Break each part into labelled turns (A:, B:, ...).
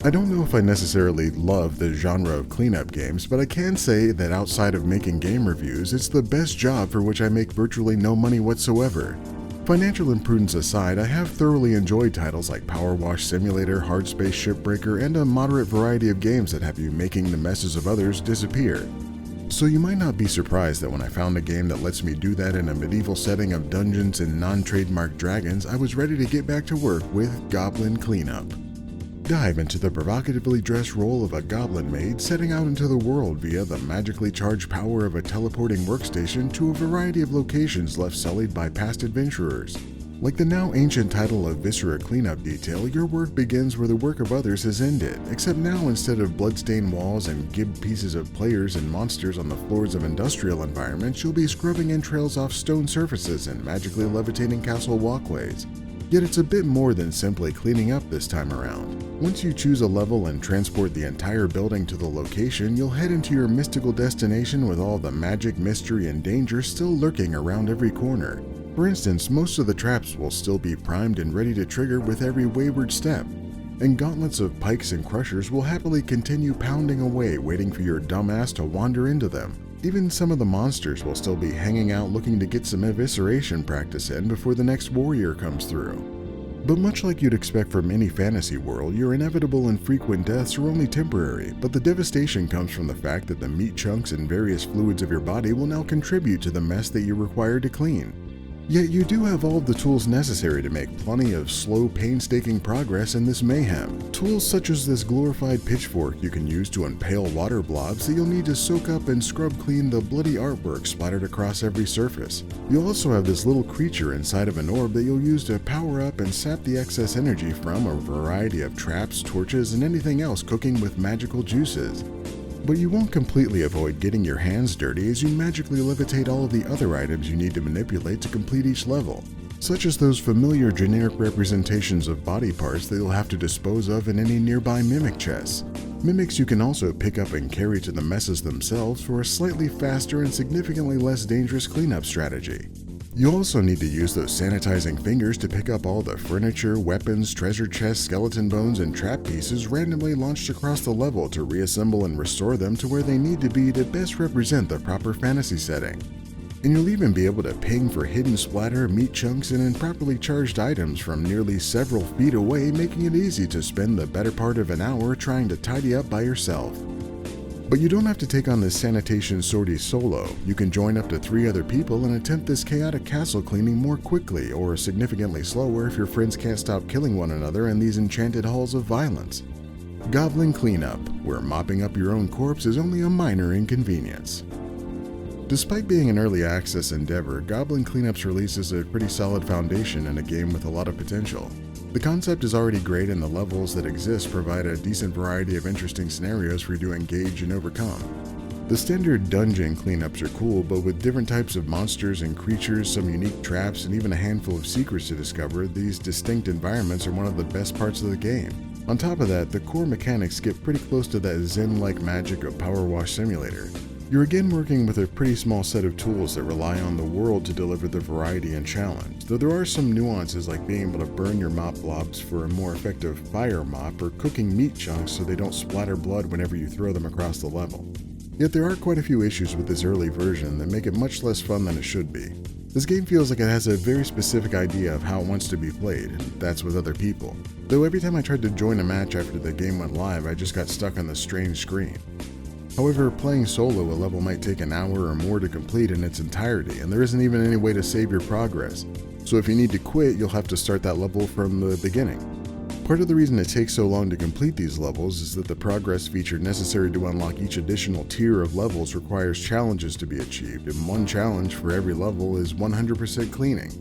A: I don't know if I necessarily love the genre of cleanup games, but I can say that outside of making game reviews, it's the best job for which I make virtually no money whatsoever. Financial imprudence aside, I have thoroughly enjoyed titles like Power Wash Simulator, Hard Space Shipbreaker, and a moderate variety of games that have you making the messes of others disappear. So you might not be surprised that when I found a game that lets me do that in a medieval setting of dungeons and non-trademark dragons, I was ready to get back to work with Goblin Cleanup. Dive into the provocatively dressed role of a goblin maid setting out into the world via the magically charged power of a teleporting workstation to a variety of locations left sullied by past adventurers. Like the now ancient title of Viscera Cleanup Detail, your work begins where the work of others has ended, except now instead of bloodstained walls and gib pieces of players and monsters on the floors of industrial environments, you'll be scrubbing entrails off stone surfaces and magically levitating castle walkways. Yet it's a bit more than simply cleaning up this time around. Once you choose a level and transport the entire building to the location, you'll head into your mystical destination with all the magic, mystery, and danger still lurking around every corner. For instance, most of the traps will still be primed and ready to trigger with every wayward step, and gauntlets of pikes and crushers will happily continue pounding away waiting for your dumbass to wander into them. Even some of the monsters will still be hanging out looking to get some evisceration practice in before the next warrior comes through. But much like you'd expect from any fantasy world, your inevitable and frequent deaths are only temporary, but the devastation comes from the fact that the meat chunks and various fluids of your body will now contribute to the mess that you're required to clean. Yet you do have all of the tools necessary to make plenty of slow, painstaking progress in this mayhem. Tools such as this glorified pitchfork you can use to impale water blobs that you'll need to soak up and scrub clean the bloody artwork splattered across every surface. You'll also have this little creature inside of an orb that you'll use to power up and sap the excess energy from a variety of traps, torches, and anything else cooking with magical juices. But you won't completely avoid getting your hands dirty as you magically levitate all of the other items you need to manipulate to complete each level, such as those familiar generic representations of body parts that you'll have to dispose of in any nearby mimic chests. Mimics you can also pick up and carry to the messes themselves for a slightly faster and significantly less dangerous cleanup strategy. You also need to use those sanitizing fingers to pick up all the furniture, weapons, treasure chests, skeleton bones, and trap pieces randomly launched across the level to reassemble and restore them to where they need to be to best represent the proper fantasy setting. And you'll even be able to ping for hidden splatter, meat chunks, and improperly charged items from nearly several feet away, making it easy to spend the better part of an hour trying to tidy up by yourself. But you don't have to take on this sanitation sortie solo. You can join up to 3 other people and attempt this chaotic castle cleaning more quickly or significantly slower if your friends can't stop killing one another in these enchanted halls of violence. Goblin Cleanup, where mopping up your own corpse is only a minor inconvenience. Despite being an early access endeavor, Goblin Cleanup's release is a pretty solid foundation and a game with a lot of potential. The concept is already great and the levels that exist provide a decent variety of interesting scenarios for you to engage and overcome. The standard dungeon cleanups are cool, but with different types of monsters and creatures, some unique traps, and even a handful of secrets to discover, these distinct environments are one of the best parts of the game. On top of that, the core mechanics get pretty close to that Zen-like magic of Power Wash Simulator. You're again working with a pretty small set of tools that rely on the world to deliver the variety and challenge, though there are some nuances like being able to burn your mop blobs for a more effective fire mop or cooking meat chunks so they don't splatter blood whenever you throw them across the level. Yet there are quite a few issues with this early version that make it much less fun than it should be. This game feels like it has a very specific idea of how it wants to be played, and that's with other people. Though every time I tried to join a match after the game went live, I just got stuck on the strange screen. However, playing solo, a level might take an hour or more to complete in its entirety, and there isn't even any way to save your progress. So if you need to quit, you'll have to start that level from the beginning. Part of the reason it takes so long to complete these levels is that the progress feature necessary to unlock each additional tier of levels requires challenges to be achieved, and one challenge for every level is 100% cleaning.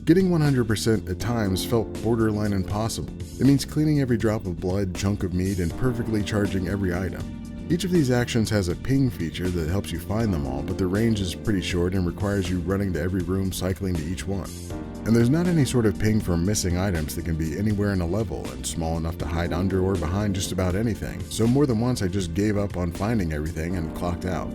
A: Getting 100% at times felt borderline impossible. It means cleaning every drop of blood, chunk of meat, and perfectly charging every item. Each of these actions has a ping feature that helps you find them all, but the range is pretty short and requires you running to every room, cycling to each one. And there's not any sort of ping for missing items that can be anywhere in a level and small enough to hide under or behind just about anything, so more than once I just gave up on finding everything and clocked out.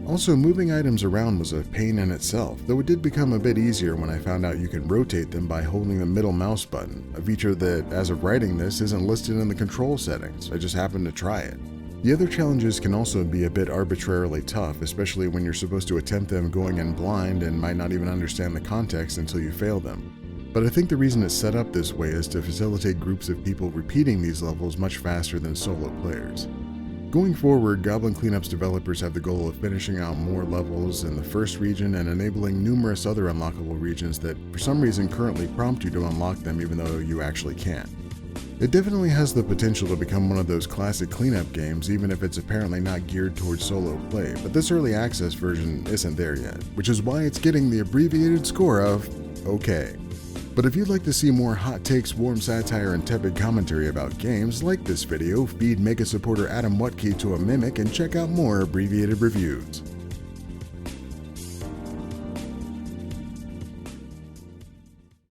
A: Also, moving items around was a pain in itself, though it did become a bit easier when I found out you can rotate them by holding the middle mouse button, a feature that, as of writing this, isn't listed in the control settings. I just happened to try it. The other challenges can also be a bit arbitrarily tough, especially when you're supposed to attempt them going in blind and might not even understand the context until you fail them. But I think the reason it's set up this way is to facilitate groups of people repeating these levels much faster than solo players. Going forward, Goblin Cleanup's developers have the goal of finishing out more levels in the first region and enabling numerous other unlockable regions that for some reason currently prompt you to unlock them even though you actually can't. It definitely has the potential to become one of those classic cleanup games, even if it's apparently not geared towards solo play, but this early access version isn't there yet, which is why it's getting the abbreviated score of OK. But if you'd like to see more hot takes, warm satire, and tepid commentary about games, like this video, feed Mega supporter Adam Wutke to a mimic, and check out more abbreviated reviews.